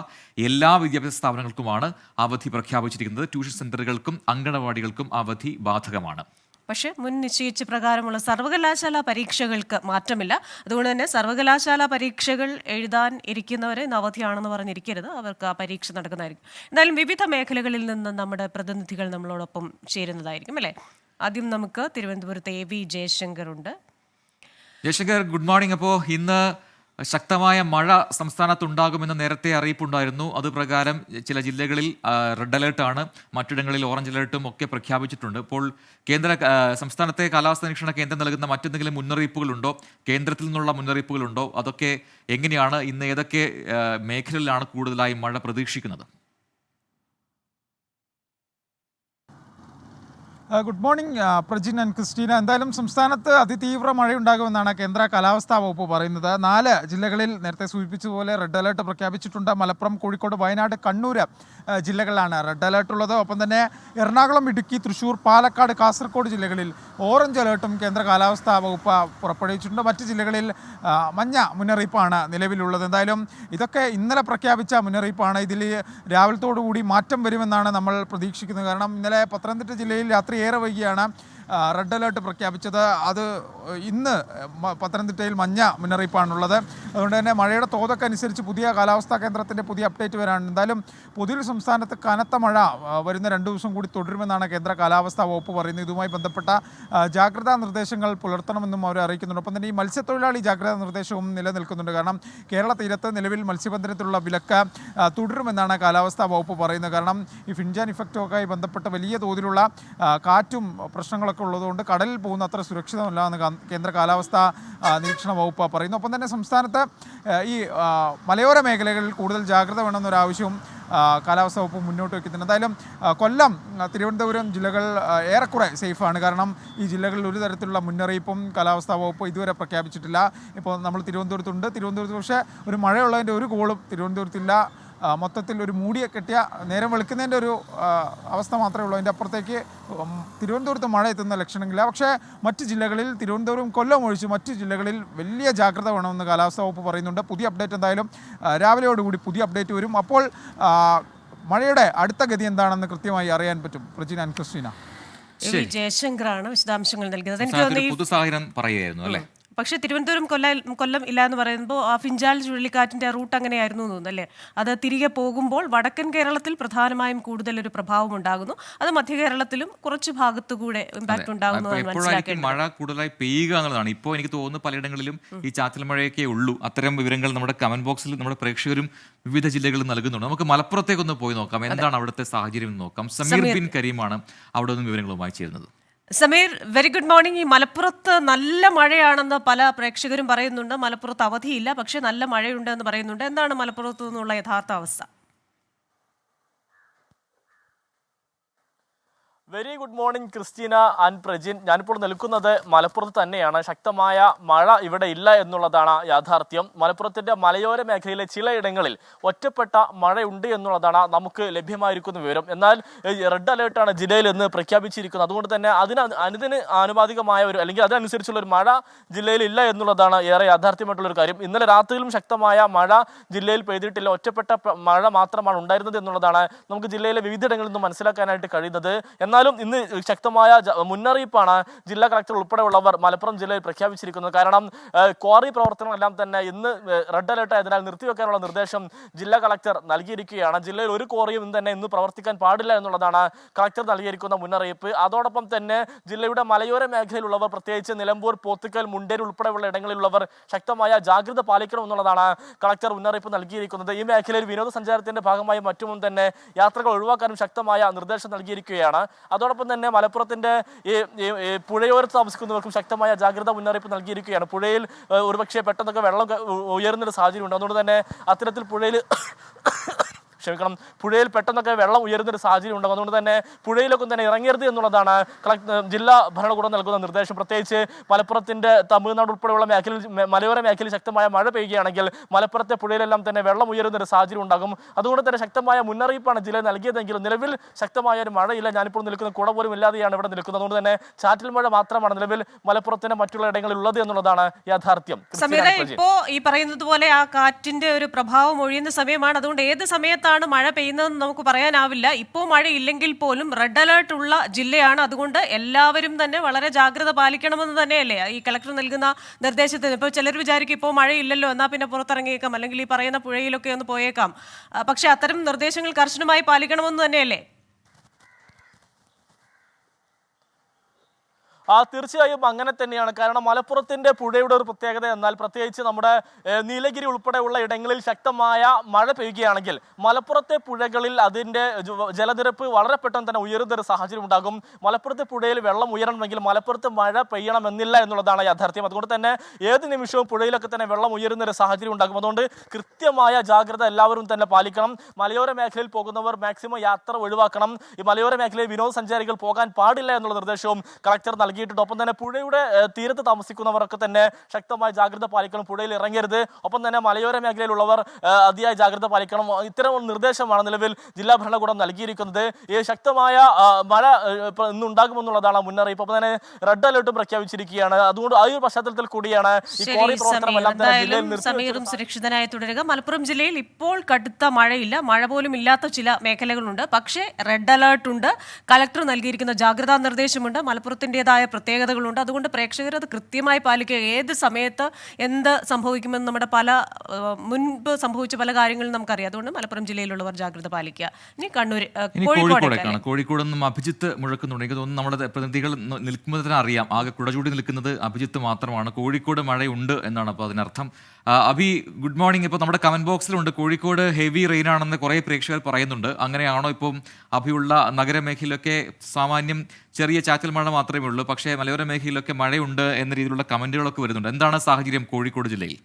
എല്ലാ വിദ്യാഭ്യാസ സ്ഥാപനങ്ങൾക്കുമാണ് അവധി പ്രഖ്യാപിച്ചിരിക്കുന്നത്. ട്യൂഷൻ സെന്ററുകൾക്കും അങ്കണവാടികൾക്കും അവധി ബാധകമാണ്. പക്ഷേ മുൻ നിശ്ചയിച്ച പ്രകാരമുള്ള സർവകലാശാല പരീക്ഷകൾക്ക് മാറ്റമില്ല. അതുകൊണ്ട് തന്നെ സർവകലാശാല പരീക്ഷകൾ എഴുതാൻ ഇരിക്കുന്നവരെ അവധിയാണെന്ന് പറഞ്ഞിരിക്കരുത്. അവർക്ക് ആ പരീക്ഷ നടക്കുന്നതായിരിക്കും. എന്തായാലും വിവിധ മേഖലകളിൽ നിന്ന് നമ്മുടെ പ്രതിനിധികൾ നമ്മളോടൊപ്പം ചേരുന്നതായിരിക്കും, അല്ലേ? ആദ്യം നമുക്ക് തിരുവനന്തപുരത്ത് AV ജയശങ്കർ ഉണ്ട്. Jaishankar, good morning. അപ്പോൾ ഇന്ന് ശക്തമായ മഴ സംസ്ഥാനത്തുണ്ടാകുമെന്ന് നേരത്തെ അറിയിപ്പുണ്ടായിരുന്നു. അതുപ്രകാരം ചില ജില്ലകളിൽ റെഡ് അലേർട്ടാണ്, മറ്റിടങ്ങളിൽ ഓറഞ്ച് അലേർട്ടും ഒക്കെ പ്രഖ്യാപിച്ചിട്ടുണ്ട്. ഇപ്പോൾ സംസ്ഥാനത്തെ കാലാവസ്ഥാ നിരീക്ഷണ കേന്ദ്രം നൽകുന്ന മറ്റെന്തെങ്കിലും മുന്നറിയിപ്പുകളുണ്ടോ? കേന്ദ്രത്തിൽ നിന്നുള്ള മുന്നറിയിപ്പുകളുണ്ടോ? അതൊക്കെ എങ്ങനെയാണ്? ഇന്ന് ഏതൊക്കെ മേഖലകളിലാണ് കൂടുതലായി മഴ പ്രതീക്ഷിക്കുന്നത്? Good morning Prajin and Christina. എന്തായാലും സംസ്ഥാനത്ത് അതിതീവ്ര മഴയുണ്ടാകുമെന്നാണ് കേന്ദ്ര കാലാവസ്ഥാ വകുപ്പ് പറയുന്നത്. 4 ജില്ലകളിൽ നേരത്തെ സൂചിപ്പിച്ചതുപോലെ റെഡ് അലേർട്ട് പ്രഖ്യാപിച്ചിട്ടുണ്ട്. മലപ്പുറം, കോഴിക്കോട്, വയനാട്, കണ്ണൂർ ജില്ലകളിലാണ് റെഡ് അലേർട്ട് ഉള്ളത്. ഒപ്പം തന്നെ എറണാകുളം, ഇടുക്കി, തൃശ്ശൂർ, പാലക്കാട്, കാസർഗോഡ് ജില്ലകളിൽ ഓറഞ്ച് അലേർട്ടും കേന്ദ്ര കാലാവസ്ഥാ വകുപ്പ് പുറപ്പെടുവിച്ചിട്ടുണ്ട്. മറ്റ് ജില്ലകളിൽ മഞ്ഞ മുന്നറിയിപ്പാണ് നിലവിലുള്ളത്. എന്തായാലും ഇതൊക്കെ ഇന്നലെ പ്രഖ്യാപിച്ച മുന്നറിയിപ്പാണ്. ഇതിൽ രാവിലത്തോടു കൂടി മാറ്റം വരുമെന്നാണ് നമ്മൾ പ്രതീക്ഷിക്കുന്നത്. കാരണം ഇന്നലെ പത്തനംതിട്ട ജില്ലയിൽ രാത്രി ഏറെ വൈകിയാണ് റെഡ് അലേർട്ട് പ്രഖ്യാപിച്ചത്. അത് ഇന്ന് പത്തനംതിട്ടയിൽ മഞ്ഞ മുന്നറിയിപ്പാണുള്ളത്. അതുകൊണ്ട് തന്നെ മഴയുടെ തോതൊക്കെ അനുസരിച്ച് പുതിയ കാലാവസ്ഥാ കേന്ദ്രത്തിൻ്റെ പുതിയ അപ്ഡേറ്റ് വരാണ്. എന്തായാലും പൊതുവിൽ സംസ്ഥാനത്ത് കനത്ത മഴ വരുന്ന 2 ദിവസം കൂടി തുടരുമെന്നാണ് കേന്ദ്ര കാലാവസ്ഥാ വകുപ്പ് പറയുന്നത്. ഇതുമായി ബന്ധപ്പെട്ട ജാഗ്രതാ നിർദ്ദേശങ്ങൾ പുലർത്തണമെന്നും അവർ അറിയിക്കുന്നുണ്ട്. ഒപ്പം തന്നെ ഈ മത്സ്യത്തൊഴിലാളി ജാഗ്രതാ നിർദ്ദേശവും നിലനിൽക്കുന്നുണ്ട്. കാരണം കേരള തീരത്ത് നിലവിൽ മത്സ്യബന്ധനത്തിലുള്ള വിലക്ക് തുടരുമെന്നാണ് കാലാവസ്ഥാ വകുപ്പ് പറയുന്നത്. കാരണം ഈ ഫിൻജാൻ ഇഫക്റ്റൊക്കെ ബന്ധപ്പെട്ട് വലിയ തോതിലുള്ള കാറ്റും പ്രശ്നങ്ങളൊക്കെ ഉള്ളതുകൊണ്ട് കടലിൽ പോകുന്ന അത്ര സുരക്ഷിതമല്ല എന്ന് കേന്ദ്ര കാലാവസ്ഥാ നിരീക്ഷണ വകുപ്പ് പറയുന്നു. ഒപ്പം തന്നെ സംസ്ഥാനത്ത് ഈ മലയോര മേഖലകളിൽ കൂടുതൽ ജാഗ്രത വേണമെന്നൊരാവശ്യവും കാലാവസ്ഥാ വകുപ്പ് മുന്നോട്ട് വയ്ക്കുന്നുണ്ട്. എന്തായാലും കൊല്ലം, തിരുവനന്തപുരം ജില്ലകൾ ഏറെക്കുറെ സേഫാണ്. കാരണം ഈ ജില്ലകളിൽ ഒരു തരത്തിലുള്ള മുന്നറിയിപ്പും കാലാവസ്ഥാ വകുപ്പ് ഇതുവരെ പ്രഖ്യാപിച്ചിട്ടില്ല. ഇപ്പോൾ നമ്മൾ തിരുവനന്തപുരത്ത് പക്ഷേ ഒരു മഴയുള്ളതിൻ്റെ ഒരു കോളും തിരുവനന്തപുരത്തില്ല. മൊത്തത്തിൽ ഒരു മൂടിയെ കെട്ടിയ നേരം വെളുക്കുന്നതിൻ്റെ ഒരു അവസ്ഥ മാത്രമേ ഉള്ളൂ. അതിൻ്റെ അപ്പുറത്തേക്ക് തിരുവനന്തപുരത്ത് മഴ എത്തുന്ന ലക്ഷണങ്ങളില്ല. പക്ഷേ മറ്റ് ജില്ലകളിൽ, തിരുവനന്തപുരം, കൊല്ലം ഒഴിച്ച് മറ്റ് ജില്ലകളിൽ വലിയ ജാഗ്രത വേണമെന്ന് കാലാവസ്ഥാ വകുപ്പ് പറയുന്നുണ്ട്. പുതിയ അപ്ഡേറ്റ് എന്തായാലും രാവിലെയോടുകൂടി പുതിയ അപ്ഡേറ്റ് വരും. അപ്പോൾ മഴയുടെ അടുത്ത ഗതി എന്താണെന്ന് കൃത്യമായി അറിയാൻ പറ്റും. Prajina and Christina. ജയശങ്കറാണ് വിശദാംശങ്ങൾ നൽകിയത്. എനിക്ക് സംസ്ഥാനത്ത് ഒരു തോന്നുന്നു പൊതു സാഹചര്യം പറയുകയായിരുന്നു അല്ലേ? പക്ഷേ തിരുവനന്തപുരം കൊല്ലം ഇല്ല എന്ന് പറയുമ്പോൾ ആ ഫിഞ്ചാൽ ചുഴലിക്കാറ്റിന്റെ റൂട്ട് അങ്ങനെയായിരുന്നു എന്ന് തോന്നുന്നു അല്ലേ? അത് തിരികെ പോകുമ്പോൾ വടക്കൻ കേരളത്തിൽ പ്രധാനമായും കൂടുതലൊരു പ്രഭാവം ഉണ്ടാകുന്നു. അത് മധ്യ കേരളത്തിലും കുറച്ച് ഭാഗത്തുകൂടെ ഇമ്പാക്ട് ഉണ്ടാകുന്നതാണ് എപ്പോഴായിരിക്കും മഴ കൂടുതലായി പെയ്യുക എന്നുള്ളതാണ്. ഇപ്പോൾ എനിക്ക് തോന്നുന്നു പലയിടങ്ങളിലും ഈ ചാറ്റൽ മഴയൊക്കെ ഉള്ളൂ. അത്തരം വിവരങ്ങൾ നമ്മുടെ കമന്റ് ബോക്സിൽ നമ്മുടെ പ്രേക്ഷകരും വിവിധ ജില്ലകളിൽ നൽകുന്നുണ്ട്. നമുക്ക് മലപ്പുറത്തേക്കൊന്ന് പോയി നോക്കാം, എന്താണ് അവിടുത്തെ സാഹചര്യം എന്ന് നോക്കാം. സമീർ ബിൻ കരീമാണ് അവിടെ നിന്നും വിവരങ്ങളുമായി ചേരുന്നത്. Sameer, very good morning. ഈ മലപ്പുറത്ത് നല്ല മഴയാണെന്ന് പല പ്രേക്ഷകരും പറയുന്നുണ്ട്. മലപ്പുറത്ത് അവധിയില്ല, പക്ഷെ നല്ല മഴയുണ്ട് എന്ന് പറയുന്നുണ്ട്. എന്താണ് മലപ്പുറത്തു നിന്നുള്ള യഥാർത്ഥ അവസ്ഥ? Very good morning Christina and Prajin. ഞാനിപ്പോൾ നിൽക്കുന്നത് മലപ്പുറത്ത് തന്നെയാണ്. ശക്തമായ മഴ ഇവിടെ ഇല്ല എന്നുള്ളതാണ് യാഥാർത്ഥ്യം. മലപ്പുറത്തിന്റെ മലയോര മേഖലയിലെ ചിലയിടങ്ങളിൽ ഒറ്റപ്പെട്ട മഴയുണ്ട് എന്നുള്ളതാണ് നമുക്ക് ലഭ്യമായിരിക്കുന്ന വിവരം. എന്നാൽ റെഡ് അലേർട്ടാണ് ജില്ലയിൽ ഇന്ന് പ്രഖ്യാപിച്ചിരിക്കുന്നത്. അതുകൊണ്ട് തന്നെ അതിന് ആനുപാതികമായ ഒരു അല്ലെങ്കിൽ അതനുസരിച്ചുള്ള ഒരു മഴ ജില്ലയിൽ ഇല്ല എന്നുള്ളതാണ് ഏറെ യാഥാർത്ഥ്യമായിട്ടുള്ളൊരു കാര്യം. ഇന്നലെ രാത്രിയിലും ശക്തമായ മഴ ജില്ലയിൽ പെയ്തിട്ടില്ല. ഒറ്റപ്പെട്ട മഴ മാത്രമാണ് ഉണ്ടായിരുന്നത് എന്നുള്ളതാണ് നമുക്ക് ജില്ലയിലെ വിവിധയിടങ്ങളിൽ നിന്ന് മനസ്സിലാക്കാനായിട്ട് കഴിയുന്നത്. എന്നാൽ ഇന്ന് ശക്തമായ മുന്നറിയിപ്പാണ് ജില്ലാ കളക്ടർ ഉൾപ്പെടെയുള്ളവർ മലപ്പുറം ജില്ലയിൽ പ്രഖ്യാപിച്ചിരിക്കുന്നത്. കാരണം ക്വാറി പ്രവർത്തനങ്ങളെല്ലാം തന്നെ ഇന്ന് റെഡ് അലേർട്ട് ആയതിനാൽ നിർത്തിവെക്കാനുള്ള നിർദ്ദേശം ജില്ലാ കളക്ടർ നൽകിയിരിക്കുകയാണ്. ജില്ലയിൽ ഒരു ക്വാറിയും ഇന്ന് പ്രവർത്തിക്കാൻ പാടില്ല എന്നുള്ളതാണ് കളക്ടർ നൽകിയിരിക്കുന്ന മുന്നറിയിപ്പ്. അതോടൊപ്പം തന്നെ ജില്ലയുടെ മലയോര മേഖലയിലുള്ളവർ, പ്രത്യേകിച്ച് നിലമ്പൂർ, പോത്തുക്കൽ, മുണ്ടേരി ഉൾപ്പെടെയുള്ള ഇടങ്ങളിലുള്ളവർ ശക്തമായ ജാഗ്രത പാലിക്കണം എന്നുള്ളതാണ് കളക്ടർ മുന്നറിയിപ്പ് നൽകിയിരിക്കുന്നത്. ഈ മേഖലയിൽ വിനോദസഞ്ചാരത്തിന്റെ ഭാഗമായി മറ്റും തന്നെ യാത്രകൾ ഒഴിവാക്കാനും ശക്തമായ നിർദ്ദേശം നൽകിയിരിക്കുകയാണ്. അതോടൊപ്പം തന്നെ മലപ്പുറത്തിന്റെ ഈ പുഴയോരത്ത് താമസിക്കുന്നവർക്കും ശക്തമായ ജാഗ്രതാ മുന്നറിയിപ്പ് നൽകിയിരിക്കുകയാണ്. പുഴയിൽ ഒരുപക്ഷെ പെട്ടെന്നൊക്കെ വെള്ളം ഉയരുന്നൊരു സാഹചര്യമുണ്ട്. അതുകൊണ്ട് തന്നെ അത്തരത്തിൽ പുഴയിൽ പെട്ടെന്നൊക്കെ വെള്ളം ഉയരുന്നൊരു സാഹചര്യം ഉണ്ടാകും. അതുകൊണ്ട് തന്നെ പുഴയിലൊക്കെ തന്നെ ഇറങ്ങരുത് എന്നുള്ളതാണ് ജില്ലാ ഭരണകൂടം നൽകുന്ന നിർദ്ദേശം. പ്രത്യേകിച്ച് മലപ്പുറത്തിന്റെ തമിഴ്നാട് ഉൾപ്പെടെയുള്ള മലയോര മേഖലയിൽ ശക്തമായ മഴ പെയ്യുകയാണെങ്കിൽ മലപ്പുറത്തെ പുഴയിലെല്ലാം തന്നെ വെള്ളം ഉയരുന്നൊരു സാഹചര്യം ഉണ്ടാകും. അതുകൊണ്ട് തന്നെ ശക്തമായ മുന്നറിയിപ്പാണ് ജില്ല നൽകിയതെങ്കിലും നിലവിൽ ശക്തമായ ഒരു മഴയില്ല. ഞാനിപ്പോൾ നിൽക്കുന്ന കുട പോലും ഇല്ലാതെയാണ് ഇവിടെ നിൽക്കുന്നത്. അതുകൊണ്ട് തന്നെ ചാറ്റൽ മഴ മാത്രമാണ് നിലവിൽ മലപ്പുറത്തിന്റെ മറ്റുള്ള ഇടങ്ങളിൽ ഉള്ളത് എന്നുള്ളതാണ് യാഥാർത്ഥ്യം. ഇപ്പോ ഈ പറയുന്നത് പോലെ ആ കാറ്റിന്റെ ഒരു പ്രഭാവം ഒഴിയുന്ന സമയമാണ്. അതുകൊണ്ട് ഏത് സമയത്താണ് മഴ പെയ്യുന്നതെന്ന് നമുക്ക് പറയാനാവില്ല. ഇപ്പോൾ മഴയില്ലെങ്കിൽ പോലും റെഡ് അലേർട്ട് ഉള്ള ജില്ലയാണ്. അതുകൊണ്ട് എല്ലാവരും തന്നെ വളരെ ജാഗ്രത പാലിക്കണമെന്ന് തന്നെയല്ലേ ഈ കളക്ടർ നൽകുന്ന നിർദ്ദേശത്തിന്? ഇപ്പോൾ ചിലർ വിചാരിക്കും ഇപ്പോൾ മഴയില്ലല്ലോ, എന്നാൽ പിന്നെ പുറത്തിറങ്ങിയേക്കാം, അല്ലെങ്കിൽ ഈ പറയുന്ന പുഴയിലൊക്കെ ഒന്ന് പോയേക്കാം. പക്ഷെ അത്തരം നിർദ്ദേശങ്ങൾ കർശനമായി പാലിക്കണമെന്ന് തന്നെയല്ലേ? തീർച്ചയായും അങ്ങനെ തന്നെയാണ്. കാരണം മലപ്പുറത്തിന്റെ പുഴയുടെ ഒരു പ്രത്യേകത എന്നാൽ പ്രത്യേകിച്ച് നമ്മുടെ നീലഗിരി ഉൾപ്പെടെയുള്ള ഇടങ്ങളിൽ ശക്തമായ മഴ പെയ്യുകയാണെങ്കിൽ മലപ്പുറത്തെ പുഴകളിൽ അതിന്റെ ജലനിരപ്പ് വളരെ പെട്ടെന്ന് തന്നെ ഉയരുന്ന ഒരു സാഹചര്യം ഉണ്ടാകും. മലപ്പുറത്തെ പുഴയിൽ വെള്ളം ഉയരണമെങ്കിൽ മലപ്പുറത്ത് മഴ പെയ്യണമെന്നില്ല എന്നുള്ളതാണ് യാഥാർത്ഥ്യം. അതുകൊണ്ട് തന്നെ ഏത് നിമിഷവും പുഴയിലൊക്കെ തന്നെ വെള്ളം ഉയരുന്ന ഒരു സാഹചര്യം ഉണ്ടാകും. അതുകൊണ്ട് കൃത്യമായ ജാഗ്രത എല്ലാവരും തന്നെ പാലിക്കണം. മലയോര മേഖലയിൽ പോകുന്നവർ മാക്സിമം യാത്ര ഒഴിവാക്കണം. ഈ മലയോര മേഖലയിൽ വിനോദസഞ്ചാരികൾ പോകാൻ പാടില്ല എന്നുള്ള നിർദ്ദേശവും കളക്ടർ നൽകി. ഒപ്പം തന്നെ പുഴയുടെ തീരത്ത് താമസിക്കുന്നവരൊക്കെ തന്നെ ശക്തമായ ജാഗ്രത പാലിക്കണം. പുഴയിൽ ഇറങ്ങരുത്. ഒപ്പം തന്നെ മലയോര മേഖലയിലുള്ളവർ അതിയായ ജാഗ്രത പാലിക്കണം. ഇത്തരം നിർദ്ദേശമാണ് നിലവിൽ ജില്ലാ ഭരണകൂടം നൽകിയിരിക്കുന്നത്. ഈ ശക്തമായ മഴ ഇന്നുണ്ടാകുമെന്നുള്ളതാണ് മുന്നറിയിപ്പ്. ഒപ്പം തന്നെ റെഡ് അലേർട്ടും പ്രഖ്യാപിച്ചിരിക്കുകയാണ്. അതുകൊണ്ട് ആ ഒരു പശ്ചാത്തലത്തിൽ കൂടിയാണ് ഈ ക്വാറി പ്രവർത്തനമെല്ലാം തന്നെ സമീറും സുരക്ഷിതനായി തുടരുക. മലപ്പുറം ജില്ലയിൽ ഇപ്പോൾ കടുത്ത മഴയില്ല, മഴ പോലും ഇല്ലാത്ത ചില മേഖലകളുണ്ട്. പക്ഷേ റെഡ് അലേർട്ട് ഉണ്ട്, കളക്ടർ നൽകിയിരിക്കുന്ന ജാഗ്രതാ നിർദ്ദേശമുണ്ട്, മലപ്പുറത്തിൻ്റെതായ പ്രത്യേകതകളുണ്ട്. അതുകൊണ്ട് പ്രേക്ഷകർ അത് കൃത്യമായി പാലിക്കുക. ഏത് സമയത്ത് എന്ത് സംഭവിക്കുമെന്ന് നമ്മുടെ മുൻപ് സംഭവിച്ച പല കാര്യങ്ങളും നമുക്കറിയാം. അതുകൊണ്ട് മലപ്പുറം ജില്ലയിലുള്ളവർ ജാഗ്രത പാലിക്കുക. ഇനി കോഴിക്കോട് നിന്നും അഭിജിത്ത് മുഴക്കുന്നുണ്ട്. എനിക്ക് തോന്നുന്നു നമ്മുടെ പ്രതിനിധികൾ നിൽക്കുമ്പോൾ തന്നെ അറിയാം, ആകെ കുടചൂടി നിൽക്കുന്നത് അഭിജിത്ത് മാത്രമാണ്. കോഴിക്കോട് മഴയുണ്ട് എന്നാണ് അപ്പോൾ അതിനർത്ഥം. അഭി, ഗുഡ് മോർണിംഗ്. ഇപ്പോൾ നമ്മുടെ കമന്റ് ബോക്സിലുണ്ട് കോഴിക്കോട് ഹെവി റെയിൻ ആണെന്ന് കുറേ പ്രേക്ഷകർ പറയുന്നുണ്ട്. അങ്ങനെയാണോ? ഇപ്പം അഭിയുള്ള നഗരമേഖലയിലൊക്കെ സാമാന്യം ചെറിയ ചാറ്റൽ മഴ മാത്രമേ ഉള്ളൂ, പക്ഷേ മലയോര മേഖലയിലൊക്കെ മഴയുണ്ട് എന്ന രീതിയിലുള്ള കമന്റുകളൊക്കെ വരുന്നുണ്ട്. എന്താണ് സാഹചര്യം കോഴിക്കോട് ജില്ലയിൽ?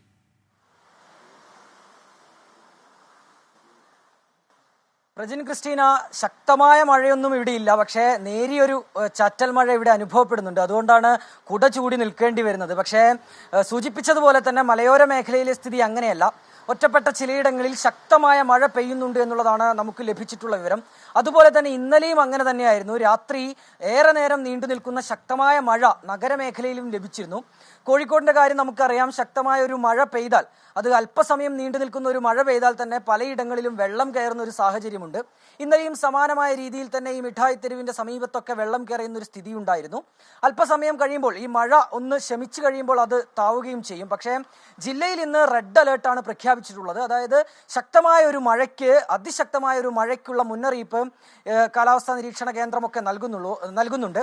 പ്രജിൻ ക്രിസ്റ്റീന, ശക്തമായ മഴയൊന്നും ഇവിടെ ഇല്ല. പക്ഷേ നേരിയൊരു ചാറ്റൽ മഴ ഇവിടെ അനുഭവപ്പെടുന്നുണ്ട്. അതുകൊണ്ടാണ് കുട ചൂടി നിൽക്കേണ്ടി വരുന്നത്. പക്ഷേ സൂചിപ്പിച്ചതുപോലെ തന്നെ മലയോര മേഖലയിലെ സ്ഥിതി അങ്ങനെയല്ല. ഒറ്റപ്പെട്ട ചിലയിടങ്ങളിൽ ശക്തമായ മഴ പെയ്യുന്നുണ്ട് എന്നുള്ളതാണ് നമുക്ക് ലഭിച്ചിട്ടുള്ള വിവരം. അതുപോലെ തന്നെ ഇന്നലെയും അങ്ങനെ തന്നെയായിരുന്നു. രാത്രി ഏറെ നേരം നീണ്ടു നിൽക്കുന്ന ശക്തമായ മഴ നഗരമേഖലയിലും ലഭിച്ചിരുന്നു. കോഴിക്കോടിന്റെ കാര്യം നമുക്കറിയാം. ശക്തമായ ഒരു മഴ പെയ്താൽ, അത് അല്പസമയം നീണ്ടു നിൽക്കുന്ന ഒരു മഴ പെയ്താൽ തന്നെ പലയിടങ്ങളിലും വെള്ളം കയറുന്ന ഒരു സാഹചര്യമുണ്ട്. ഇന്നലെയും സമാനമായ രീതിയിൽ തന്നെ ഈ മിഠായി തെരുവിന്റെ സമീപത്തൊക്കെ വെള്ളം കയറുന്ന ഒരു സ്ഥിതി ഉണ്ടായിരുന്നു. അല്പസമയം കഴിയുമ്പോൾ ഈ മഴ ഒന്ന് ശമിച്ചു കഴിയുമ്പോൾ അത് താവുകയും ചെയ്യും. പക്ഷേ ജില്ലയിൽ ഇന്ന് റെഡ് അലേർട്ടാണ് പ്രഖ്യാപിച്ചിട്ടുള്ളത്. അതായത് ശക്തമായ ഒരു മഴയ്ക്ക്, അതിശക്തമായ ഒരു മഴയ്ക്കുള്ള മുന്നറിയിപ്പ് കാലാവസ്ഥാ നിരീക്ഷണ കേന്ദ്രമൊക്കെ നൽകുന്നുണ്ട്.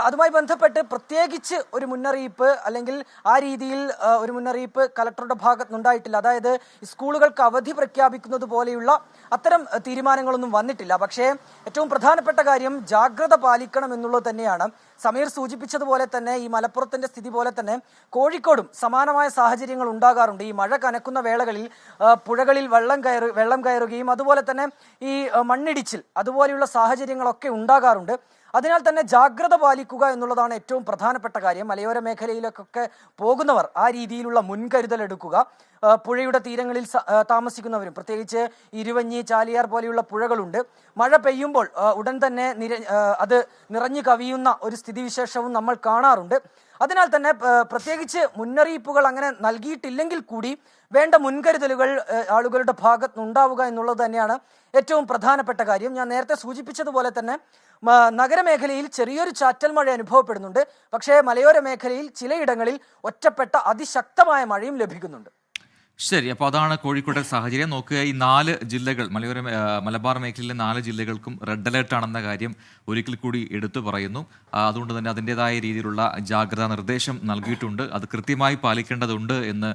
അതുമായി ബന്ധപ്പെട്ട് പ്രത്യേകിച്ച് ഒരു മുന്നറിയിപ്പ് അല്ലെങ്കിൽ ആ രീതിയിൽ ഒരു മുന്നറിയിപ്പ് കലക്ടറുടെ ഭാഗത്തുനിന്നുണ്ടായിട്ടില്ല. അതായത് സ്കൂളുകൾക്ക് അവധി പ്രഖ്യാപിക്കുന്നത് പോലെയുള്ള അത്തരം തീരുമാനങ്ങളൊന്നും വന്നിട്ടില്ല. പക്ഷേ ഏറ്റവും പ്രധാനപ്പെട്ട കാര്യം ജാഗ്രത പാലിക്കണം എന്നുള്ളത് തന്നെയാണ്. സമീർ സൂചിപ്പിച്ചതുപോലെ തന്നെ ഈ മലപ്പുറത്തിന്റെ സ്ഥിതി പോലെ തന്നെ കോഴിക്കോടും സമാനമായ സാഹചര്യങ്ങൾ ഉണ്ടാകാറുണ്ട്. ഈ മഴ കനക്കുന്ന വേളകളിൽ പുഴകളിൽ വെള്ളം കയറുകയും അതുപോലെ തന്നെ ഈ മണ്ണിടിച്ചിൽ അതുപോലെയുള്ള സാഹചര്യങ്ങളൊക്കെ ഉണ്ടാകാറുണ്ട്. അതിനാൽ തന്നെ ജാഗ്രത പാലിക്കുക എന്നുള്ളതാണ് ഏറ്റവും പ്രധാനപ്പെട്ട കാര്യം. മലയോര മേഖലയിലേക്കൊക്കെ പോകുന്നവർ ആ രീതിയിലുള്ള മുൻകരുതൽ എടുക്കുക. പുഴയുടെ തീരങ്ങളിൽ താമസിക്കുന്നവരും, പ്രത്യേകിച്ച് ഇരുവഞ്ഞി, ചാലിയാർ പോലെയുള്ള പുഴകളുണ്ട്. മഴ പെയ്യുമ്പോൾ ഉടൻ തന്നെ അത് നിറഞ്ഞു കവിയുന്ന ഒരു സ്ഥിതിവിശേഷവും നമ്മൾ കാണാറുണ്ട്. അതിനാൽ തന്നെ പ്രത്യേകിച്ച് മുന്നറിയിപ്പുകൾ അങ്ങനെ നൽകിയിട്ടില്ലെങ്കിൽ കൂടി വേണ്ട മുൻകരുതലുകൾ ആളുകളുടെ ഭാഗത്തുനിന്നുണ്ടാവുക എന്നുള്ളത് തന്നെയാണ് ഏറ്റവും പ്രധാനപ്പെട്ട കാര്യം. ഞാൻ നേരത്തെ സൂചിപ്പിച്ചതുപോലെ തന്നെ നഗരമേഖലയിൽ ചെറിയൊരു ചാറ്റൽ മഴ അനുഭവപ്പെടുന്നുണ്ട്. പക്ഷേ മലയോര മേഖലയിൽ ചിലയിടങ്ങളിൽ ഒറ്റപ്പെട്ട അതിശക്തമായ മഴയും ലഭിക്കുന്നുണ്ട്. ശരി, അപ്പോൾ അതാണ് കോഴിക്കോട്ടെ സാഹചര്യം. നോക്കുക, ഈ 4 ജില്ലകൾ, മലബാർ മേഖലയിലെ 4 ജില്ലകൾക്കും റെഡ് അലേർട്ട് ആണെന്ന കാര്യം ഒരിക്കൽ കൂടി എടുത്തു പറയുന്നു. അതുകൊണ്ട് തന്നെ അതിൻ്റെതായ രീതിയിലുള്ള ജാഗ്രതാ നിർദ്ദേശം നൽകിയിട്ടുണ്ട്. അത് കൃത്യമായി പാലിക്കേണ്ടതുണ്ട് എന്ന്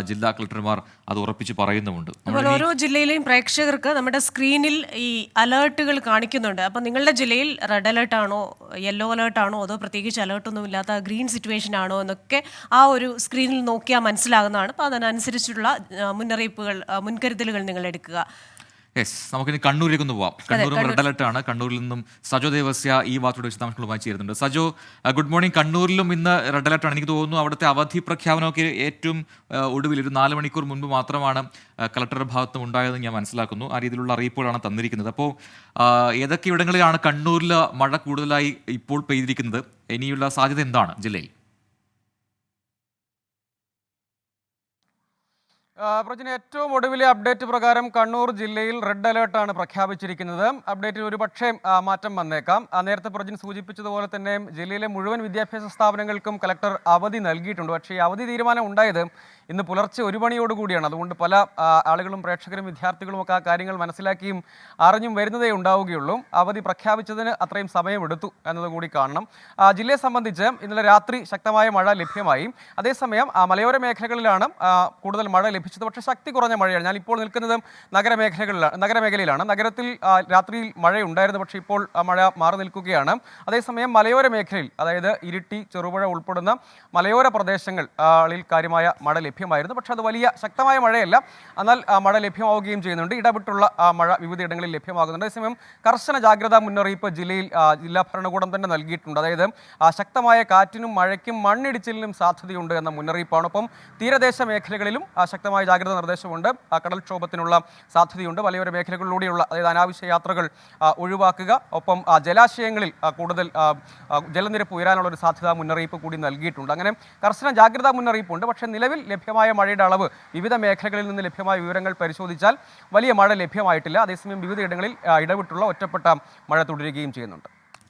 ജില്ലാ കളക്ടർമാർ അത് ഉറപ്പിച്ച് പറയുന്നുമുണ്ട്. അതുപോലെ ഓരോ ജില്ലയിലെയും പ്രേക്ഷകർക്ക് നമ്മുടെ സ്ക്രീനിൽ ഈ അലേർട്ടുകൾ കാണിക്കുന്നുണ്ട്. അപ്പം നിങ്ങളുടെ ജില്ലയിൽ റെഡ് അലേർട്ട് ആണോ, യെല്ലോ അലേർട്ട് ആണോ, അതോ പ്രത്യേകിച്ച് അലേർട്ടൊന്നും ഇല്ലാത്ത ഗ്രീൻ സിറ്റുവേഷൻ ആണോ എന്നൊക്കെ ആ ഒരു സ്ക്രീനിൽ നോക്കിയാൽ മനസ്സിലാകുന്നതാണ്. അപ്പോൾ അതിനനുസരിച്ചുള്ള മുന്നറിയിപ്പുകൾ, മുൻകരുതലുകൾ നിങ്ങൾ എടുക്കുക. യെസ്, നമുക്കിനി കണ്ണൂരിലേക്ക് ഒന്ന് പോവാം. കണ്ണൂരും റെഡ് അലർട്ട് ആണ്. കണ്ണൂരിൽ നിന്നും സജോ ദേവസ്യ ഈ വാർത്തയുടെ വിശദാംശങ്ങളുമായി ചേരുന്നുണ്ട്. Sajo, good morning. കണ്ണൂരിലും ഇന്ന് റെഡ് അലർട്ട് ആണ്. എനിക്ക് തോന്നുന്നു അവിടുത്തെ അവധി പ്രഖ്യാപനമൊക്കെ ഏറ്റവും ഒടുവിൽ ഒരു 4 മണിക്കൂർ മുൻപ് മാത്രമാണ് കളക്ടറുടെ ഭാഗത്തും ഉണ്ടായതെന്ന് ഞാൻ മനസ്സിലാക്കുന്നു. ആ രീതിയിലുള്ള അറിയിപ്പുകളാണ് തന്നിരിക്കുന്നത്. അപ്പോൾ ഏതൊക്കെ ഇടങ്ങളിലാണ് കണ്ണൂരിൽ മഴ കൂടുതലായി ഇപ്പോൾ പെയ്തിരിക്കുന്നത്? ഇനിയുള്ള സാധ്യത എന്താണ് ജില്ലയിൽ? പ്രജിന്, ഏറ്റവും ഒടുവിലെ അപ്ഡേറ്റ് പ്രകാരം കണ്ണൂർ ജില്ലയിൽ റെഡ് അലേർട്ടാണ് പ്രഖ്യാപിച്ചിരിക്കുന്നത്. അപ്ഡേറ്റിൽ ഒരുപക്ഷെ മാറ്റം വന്നേക്കാം. നേരത്തെ പ്രജിൻ സൂചിപ്പിച്ചതുപോലെ തന്നെ ജില്ലയിലെ മുഴുവൻ വിദ്യാഭ്യാസ സ്ഥാപനങ്ങൾക്കും കലക്ടർ അവധി നൽകിയിട്ടുണ്ട്. പക്ഷേ ഈ അവധി തീരുമാനം ഉണ്ടായത് ഇന്ന് പുലർച്ചെ 1 മണിയോടുകൂടിയാണ്. അതുകൊണ്ട് പല ആളുകളും, പ്രേക്ഷകരും വിദ്യാർത്ഥികളും ഒക്കെ ആ കാര്യങ്ങൾ മനസ്സിലാക്കിയും അറിഞ്ഞും വരുന്നതേ ഉണ്ടാവുകയുള്ളൂ. അവധി പ്രഖ്യാപിച്ചതിന് അത്രയും സമയമെടുത്തു എന്നതുകൂടി കാണണം. ജില്ലയെ സംബന്ധിച്ച് ഇന്നലെ രാത്രി ശക്തമായ മഴ ലഭ്യമായി. അതേസമയം മലയോര മേഖലകളിലാണ് കൂടുതൽ മഴ ലഭിച്ചത്. പക്ഷേ ശക്തി കുറഞ്ഞ മഴയാണ്. ഞാൻ ഇപ്പോൾ നിൽക്കുന്നത് നഗരമേഖലയിലാണ്. നഗരത്തിൽ രാത്രിയിൽ മഴയുണ്ടായിരുന്നു, പക്ഷേ ഇപ്പോൾ മഴ മാറി നിൽക്കുകയാണ്. അതേസമയം മലയോര മേഖലയിൽ, അതായത് ഇരിട്ടി, ചെറുപുഴ ഉൾപ്പെടുന്ന മലയോര പ്രദേശങ്ങളിൽ കാര്യമായ മഴ ലഭ്യമായിരുന്നു. പക്ഷേ അത് വലിയ ശക്തമായ മഴയല്ല. എന്നാൽ മഴ ലഭ്യമാവുകയും ചെയ്യുന്നുണ്ട്. ഇടവിട്ടുള്ള മഴ വിവിധയിടങ്ങളിൽ ലഭ്യമാകുന്നുണ്ട്. അതേസമയം കർശന ജാഗ്രതാ മുന്നറിയിപ്പ് ജില്ലാ ഭരണകൂടം തന്നെ നൽകിയിട്ടുണ്ട്. അതായത് ശക്തമായ കാറ്റിനും മഴയ്ക്കും മണ്ണിടിച്ചിലിനും സാധ്യതയുണ്ട് എന്ന മുന്നറിയിപ്പാണ്. ഒപ്പം തീരദേശ മേഖലകളിലും ശക്തമായ ജാഗ്രതാ നിർദ്ദേശമുണ്ട്. കടൽക്ഷോഭത്തിനുള്ള സാധ്യതയുണ്ട്. മലയോര മേഖലകളിലൂടെയുള്ള, അതായത് അനാവശ്യ യാത്രകൾ ഒഴിവാക്കുക. ഒപ്പം ജലാശയങ്ങളിൽ കൂടുതൽ ജലനിരപ്പ് ഉയരാനുള്ള ഒരു സാധ്യതാ മുന്നറിയിപ്പ് കൂടി നൽകിയിട്ടുണ്ട്. അങ്ങനെ കർശന ജാഗ്രതാ മുന്നറിയിപ്പുണ്ട്. പക്ഷേ നിലവിൽ ലഭ്യമായ മഴയുടെ അളവ്, വിവിധ മേഖലകളിൽ നിന്ന് ലഭ്യമായ വിവരങ്ങൾ പരിശോധിച്ചാൽ വലിയ മഴ ലഭ്യമായിട്ടില്ല. അതേസമയം വിവിധയിടങ്ങളിൽ ഇടവിട്ടുള്ള ഒറ്റപ്പെട്ട മഴ തുടരുകയും ചെയ്യുന്നുണ്ട്.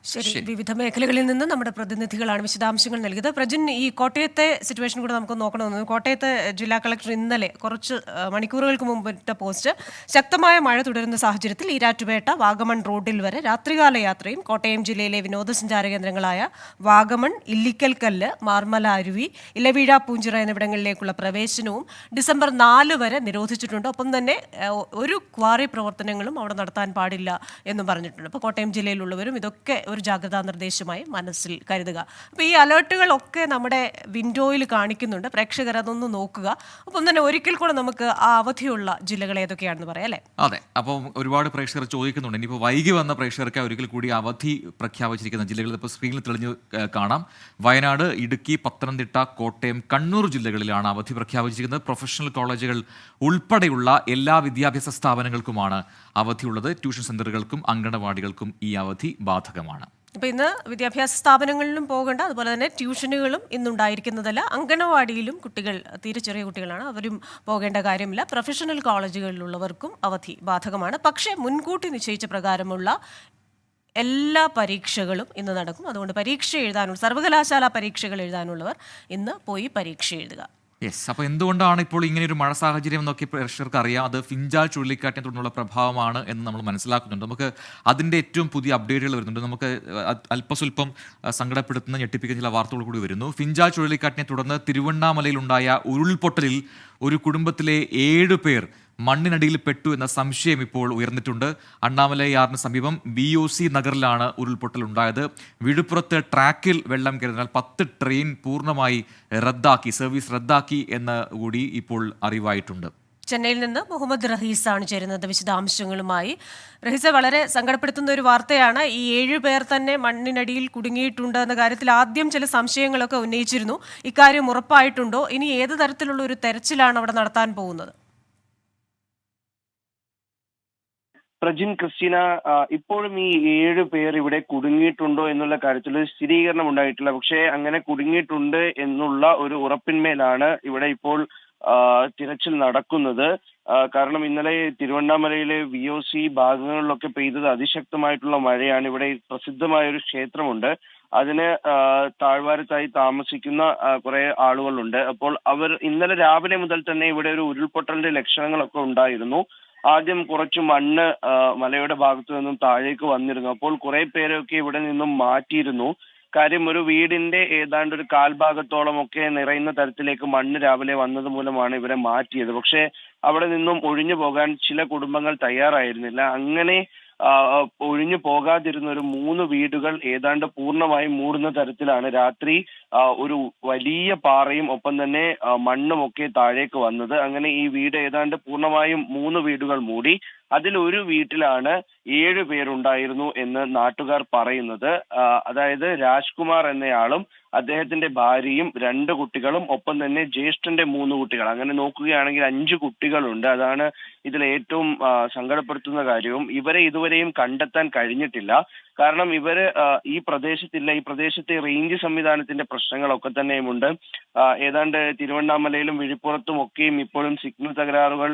ശരി, വിവിധ മേഖലകളിൽ നിന്ന് നമ്മുടെ പ്രതിനിധികളാണ് വിശദാംശങ്ങൾ നൽകിയത്. പ്രജിൻ, ഈ കോട്ടയത്തെ സിറ്റുവേഷൻ കൂടെ നമുക്ക് നോക്കണമെന്ന്. കോട്ടയത്തെ ജില്ലാ കളക്ടർ ഇന്നലെ കുറച്ച് മണിക്കൂറുകൾക്ക് മുമ്പ് ഇട്ട പോസ്റ്റ്, ശക്തമായ മഴ തുടരുന്ന സാഹചര്യത്തിൽ ഈരാറ്റുപേട്ട വാഗമൺ റോഡിൽ വരെ രാത്രികാല യാത്രയും കോട്ടയം ജില്ലയിലെ വിനോദസഞ്ചാര കേന്ദ്രങ്ങളായ വാഗമൺ, ഇല്ലിക്കൽക്കല്ല്, മാർമല അരുവി, ഇലവീഴ, പൂഞ്ചിറ എന്നിവിടങ്ങളിലേക്കുള്ള പ്രവേശനവും ഡിസംബർ 4 വരെ നിരോധിച്ചിട്ടുണ്ട്. ഒപ്പം തന്നെ ഒരു ക്വാറി പ്രവർത്തനങ്ങളും അവിടെ നടത്താൻ പാടില്ല എന്നും പറഞ്ഞിട്ടുണ്ട്. അപ്പോൾ കോട്ടയം ജില്ലയിലുള്ളവരും ഇതൊക്കെ ഒരു ജാഗ്രതാ നിർദ്ദേശമായി മനസ്സിൽ കരുതുക. അപ്പോൾ ഈ അലേർട്ടുകളൊക്കെ നമ്മുടെ വിൻഡോയിൽ കാണിക്കുന്നുണ്ട്. പ്രേക്ഷകർ അതൊന്ന് നോക്കുക. അപ്പം തന്നെ ഒരിക്കൽ കൂടെ നമുക്ക് ആ അവധിയുള്ള ജില്ലകൾ ഏതൊക്കെയാണെന്ന് പറയാം അല്ലേ? അതെ, അപ്പോൾ ഒരുപാട് പ്രേക്ഷകർ ചോദിക്കുന്നുണ്ട്. ഇനിയിപ്പോൾ വൈകി വന്ന പ്രേക്ഷകർക്ക് ഒരിക്കൽ കൂടി അവധി പ്രഖ്യാപിച്ചിരിക്കുന്ന ജില്ലകൾ ഇപ്പോൾ സ്ക്രീനിൽ തെളിഞ്ഞ് കാണാം. വയനാട്, ഇടുക്കി, പത്തനംതിട്ട, കോട്ടയം, കണ്ണൂർ ജില്ലകളിലാണ് അവധി പ്രഖ്യാപിച്ചിരിക്കുന്നത്. പ്രൊഫഷണൽ കോളേജുകൾ ഉൾപ്പെടെയുള്ള എല്ലാ വിദ്യാഭ്യാസ സ്ഥാപനങ്ങൾക്കുമാണ് അവധിയുള്ളത്. ട്യൂഷൻ സെന്ററുകൾക്കും അങ്കണവാടികൾക്കും ഈ അവധി ബാധകമാണ്. അപ്പോൾ ഇന്ന് വിദ്യാഭ്യാസ സ്ഥാപനങ്ങളിലും പോകേണ്ട, അതുപോലെ തന്നെ ട്യൂഷനുകളും ഇന്നുണ്ടായിരിക്കുന്നതല്ല. അങ്കണവാടിയിലും കുട്ടികൾ, തീരെ ചെറിയ കുട്ടികളാണ്, അവരും പോകേണ്ട കാര്യമില്ല. പ്രൊഫഷണൽ കോളേജുകളിലുള്ളവർക്കും അവധി ബാധകമാണ്. പക്ഷേ മുൻകൂട്ടി നിശ്ചയിച്ച പ്രകാരമുള്ള എല്ലാ പരീക്ഷകളും ഇന്ന് നടക്കും. അതുകൊണ്ട് പരീക്ഷ എഴുതാനുള്ള, സർവകലാശാല പരീക്ഷകൾ എഴുതാനുള്ളവർ ഇന്ന് പോയി പരീക്ഷ എഴുതുക. യെസ്, അപ്പോൾ എന്തുകൊണ്ടാണ് ഇപ്പോൾ ഇങ്ങനെ ഒരു മഴ സാഹചര്യം എന്നൊക്കെ പ്രേക്ഷകർക്ക് അറിയാം. അത് ഫിഞ്ചാൽ ചുഴലിക്കാറ്റിനെ തുടർന്നുള്ള പ്രഭാവമാണ് എന്ന് നമ്മൾ മനസ്സിലാക്കുന്നുണ്ട്. നമുക്ക് അതിൻ്റെ ഏറ്റവും പുതിയ അപ്ഡേറ്റുകൾ വരുന്നുണ്ട്. നമുക്ക് അല്പസ്വല്പം സങ്കടപ്പെടുത്തുന്ന, ഞെട്ടിപ്പിക്കുന്ന ചില വാർത്തകൾ കൂടി വരുന്നു. ഫിഞ്ചാൽ ചുഴലിക്കാറ്റിനെ തുടർന്ന് തിരുവണ്ണാമലയിലുണ്ടായ ഉരുൾപൊട്ടലിൽ ഒരു കുടുംബത്തിലെ 7 പേർ മണ്ണിനടിയിൽ പെട്ടു എന്ന സംശയം ഇപ്പോൾ ഉയർന്നിട്ടുണ്ട്. അണ്ണാമലയാറിന് സമീപം BOC നഗറിലാണ് ഉരുൾപൊട്ടൽ ഉണ്ടായത്. വിഴുപ്പുറത്ത് ട്രാക്കിൽ വെള്ളം കയറിയതിനാൽ 10 ട്രെയിൻ പൂർണ്ണമായി സർവീസ് റദ്ദാക്കി എന്ന് കൂടി ഇപ്പോൾ അറിവായിട്ടുണ്ട്. ചെന്നൈയിൽ നിന്ന് മുഹമ്മദ് റഹീസാണ് ചേരുന്നത് വിശദാംശങ്ങളുമായി. റഹീസ, വളരെ സങ്കടപ്പെടുത്തുന്ന ഒരു വാർത്തയാണ്. ഈ 7 പേർ തന്നെ മണ്ണിനടിയിൽ കുടുങ്ങിയിട്ടുണ്ട് എന്ന കാര്യത്തിൽ ആദ്യം ചില സംശയങ്ങളൊക്കെ ഉന്നയിച്ചിരുന്നു. ഇക്കാര്യം ഉറപ്പായിട്ടുണ്ടോ? ഇനി ഏത് തരത്തിലുള്ള ഒരു തെരച്ചിലാണ് അവിടെ നടത്താൻ പോകുന്നത്? പ്രജിൻ, ക്രിസ്റ്റീന, ഇപ്പോഴും ഈ 7 പേർ ഇവിടെ കുടുങ്ങിയിട്ടുണ്ടോ എന്നുള്ള കാര്യത്തിൽ സ്ഥിരീകരണം ഉണ്ടായിട്ടില്ല. പക്ഷേ അങ്ങനെ കുടുങ്ങിയിട്ടുണ്ട് എന്നുള്ള ഒരു ഉറപ്പിന്മേലാണ് ഇവിടെ ഇപ്പോൾ തിരച്ചിൽ നടക്കുന്നത്. കാരണം ഇന്നലെ തിരുവണ്ണാമലയിലെ VOC ഭാഗങ്ങളിലൊക്കെ പെയ്തത് അതിശക്തമായിട്ടുള്ള മഴയാണ്. ഇവിടെ പ്രസിദ്ധമായ ഒരു ക്ഷേത്രമുണ്ട്. അതിന് താഴ്വാരത്തായി താമസിക്കുന്ന കുറെ ആളുകളുണ്ട്. അപ്പോൾ അവർ ഇന്നലെ രാവിലെ മുതൽ തന്നെ ഇവിടെ ഒരു ഉരുൾപൊട്ടലിന്റെ ലക്ഷണങ്ങളൊക്കെ ഉണ്ടായിരുന്നു. ആദ്യം കുറച്ച് മണ്ണ് മലയുടെ ഭാഗത്തു നിന്നും താഴേക്ക് വന്നിരുന്നു. അപ്പോൾ കുറെ പേരൊക്കെ ഇവിടെ നിന്നും മാറ്റിയിരുന്നു. കാര്യം, ഒരു വീടിന്റെ ഏതാണ്ട് ഒരു കാൽഭാഗത്തോളം ഒക്കെ നിറയുന്ന തരത്തിലേക്ക് മണ്ണ് രാവിലെ വന്നത് മൂലമാണ് ഇവരെ മാറ്റിയത്. പക്ഷേ അവിടെ നിന്നും ഒഴിഞ്ഞു പോകാൻ ചില കുടുംബങ്ങൾ തയ്യാറായിരുന്നില്ല. അങ്ങനെ ഒഴിഞ്ഞു പോകാതിരുന്ന ഒരു 3 വീടുകൾ ഏതാണ്ട് പൂർണ്ണമായും മൂടുന്ന തരത്തിലാണ് രാത്രി ഒരു വലിയ പാറയും ഒപ്പം തന്നെ മണ്ണും ഒക്കെ താഴേക്ക് വന്നത്. അങ്ങനെ ഈ വീട് ഏതാണ്ട് പൂർണ്ണമായും 3 വീടുകൾ മൂടി. അതിൽ ഒരു വീട്ടിലാണ് 7 പേരുണ്ടായിരുന്നു എന്ന് നാട്ടുകാർ പറയുന്നത്. അതായത് രാജ്കുമാർ എന്നയാളും അദ്ദേഹത്തിന്റെ ഭാര്യയും 2 കുട്ടികളും ഒപ്പം തന്നെ ജ്യേഷ്ഠന്റെ 3 കുട്ടികൾ. അങ്ങനെ നോക്കുകയാണെങ്കിൽ 5 കുട്ടികളുണ്ട്. അതാണ് ഇതിൽ ഏറ്റവും സങ്കടപ്പെടുത്തുന്ന കാര്യവും. ഇവരെ ഇതുവരെയും കണ്ടെത്താൻ കഴിഞ്ഞിട്ടില്ല. കാരണം ഇവര് ഈ പ്രദേശത്തില്ല. ഈ പ്രദേശത്തെ റേഞ്ച് സംവിധാനത്തിന്റെ പ്രശ്നങ്ങളൊക്കെ തന്നെയുമുണ്ട്. ഏതാണ്ട് തിരുവണ്ണാമലയിലും വിഴുപ്പുറത്തും ഒക്കെയും ഇപ്പോഴും സിഗ്നൽ തകരാറുകൾ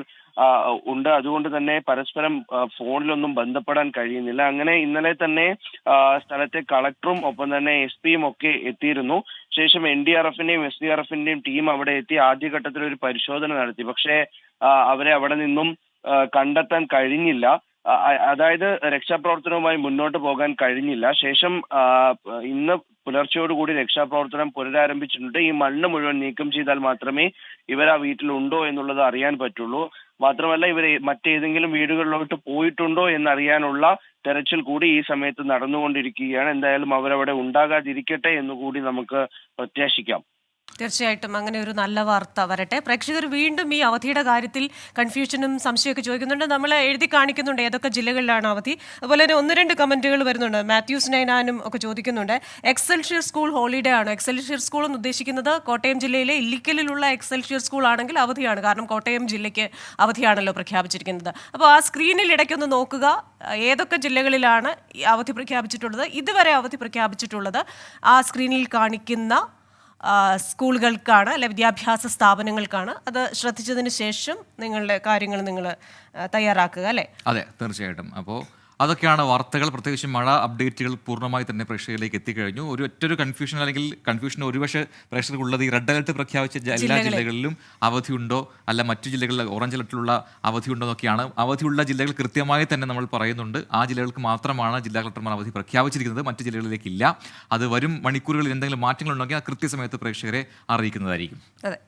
ഉണ്ട്. അതുകൊണ്ട് തന്നെ പരസ്പരം ഫോണിലൊന്നും ബന്ധപ്പെടാൻ കഴിയുന്നില്ല. അങ്ങനെ ഇന്നലെ തന്നെ സ്ഥലത്തെ കളക്ടറും ഒപ്പം തന്നെ SP ഒക്കെ എത്തിയിരുന്നു. ശേഷം NDRFന്റെയും SDRFന്റെയും ടീം അവിടെ എത്തി ആദ്യഘട്ടത്തിൽ ഒരു പരിശോധന നടത്തി. പക്ഷേ അവരെ അവിടെ നിന്നും കണ്ടെത്താൻ കഴിഞ്ഞില്ല. അതായത് രക്ഷാപ്രവർത്തനവുമായി മുന്നോട്ട് പോകാൻ കഴിഞ്ഞില്ല. ശേഷം ഇന്ന് പുലർച്ചയോടുകൂടി രക്ഷാപ്രവർത്തനം പുനരാരംഭിച്ചിട്ടുണ്ട്. ഈ മണ്ണ് മുഴുവൻ നീക്കം ചെയ്താൽ മാത്രമേ ഇവർ ആ വീട്ടിലുണ്ടോ എന്നുള്ളത് അറിയാൻ പറ്റുള്ളൂ. മാത്രമല്ല, ഇവർ മറ്റേതെങ്കിലും വീടുകളിലോട്ട് പോയിട്ടുണ്ടോ എന്നറിയാനുള്ള തെരച്ചിൽ കൂടി ഈ സമയത്ത് നടന്നുകൊണ്ടിരിക്കുകയാണ്. എന്തായാലും അവരവിടെ ഉണ്ടാകാതിരിക്കട്ടെ എന്നുകൂടി നമുക്ക് പ്രത്യാശിക്കാം. തീർച്ചയായിട്ടും അങ്ങനെ ഒരു നല്ല വാർത്ത വരട്ടെ. പ്രേക്ഷകർ വീണ്ടും ഈ അവധിയുടെ കാര്യത്തിൽ കൺഫ്യൂഷനും സംശയമൊക്കെ ചോദിക്കുന്നുണ്ട്. നമ്മൾ എഴുതി കാണിക്കുന്നുണ്ട് ഏതൊക്കെ ജില്ലകളിലാണ് അവധി. അതുപോലെ തന്നെ 1-2 കമന്റുകൾ വരുന്നുണ്ട്. മാത്യൂസ് നൈനാനും ഒക്കെ ചോദിക്കുന്നുണ്ട്, എക്സൽഷ്യർ സ്കൂൾ ഹോളിഡേ ആണ്. എക്സൽഷ്യർ സ്കൂൾ എന്ന് ഉദ്ദേശിക്കുന്നത് കോട്ടയം ജില്ലയിലെ ഇല്ലിക്കലിലുള്ള എക്സൽഷ്യർ സ്കൂൾ ആണെങ്കിൽ അവധിയാണ്. കാരണം കോട്ടയം ജില്ലയ്ക്ക് അവധിയാണല്ലോ പ്രഖ്യാപിച്ചിരിക്കുന്നത്. അപ്പോൾ ആ സ്ക്രീനിൽ ഇടയ്ക്കൊന്ന് നോക്കുക ഏതൊക്കെ ജില്ലകളിലാണ് അവധി പ്രഖ്യാപിച്ചിട്ടുള്ളത്. ഇതുവരെ അവധി പ്രഖ്യാപിച്ചിട്ടുള്ളത് ആ സ്ക്രീനിൽ കാണിക്കുന്ന സ്കൂളുകൾക്കാണ്, അല്ലെ വിദ്യാഭ്യാസ സ്ഥാപനങ്ങൾക്കാണ്. അത് ശ്രദ്ധിച്ചതിന് ശേഷം നിങ്ങളുടെ കാര്യങ്ങൾ നിങ്ങൾ തയ്യാറാക്കുക, അല്ലേ? അതെ, തീർച്ചയായിട്ടും. അപ്പോൾ അതൊക്കെയാണ് വാർത്തകൾ. പ്രത്യേകിച്ച് മഴ അപ്ഡേറ്റുകൾ പൂർണ്ണമായി തന്നെ പ്രേക്ഷകരിലേക്ക് എത്തിക്കഴിഞ്ഞു. ഒറ്റൊരു കൺഫ്യൂഷൻ അല്ലെങ്കിൽ കൺഫ്യൂഷൻ ഒരുപക്ഷെ പ്രേക്ഷകർക്കുള്ളത് ഈ റെഡ് അലർട്ട് പ്രഖ്യാപിച്ച എല്ലാ ജില്ലകളിലും അവധിയുണ്ടോ, അല്ല മറ്റു ജില്ലകളിൽ ഓറഞ്ച് അലർട്ടിലുള്ള അവധിയുണ്ടോ എന്നൊക്കെയാണ്. അവധിയുള്ള ജില്ലകൾ കൃത്യമായി തന്നെ നമ്മൾ പറയുന്നുണ്ട്. ആ ജില്ലകൾക്ക് മാത്രമാണ് ജില്ലാ കളക്ടർമാർ അവധി പ്രഖ്യാപിച്ചിരിക്കുന്നത്, മറ്റു ജില്ലകളിലേക്കില്ല. അത് വരും മണിക്കൂറുകളിൽ എന്തെങ്കിലും മാറ്റങ്ങളുണ്ടെങ്കിൽ കൃത്യസമയത്ത് പ്രേക്ഷകരെ അറിയിക്കുന്നതായിരിക്കും. അതെ.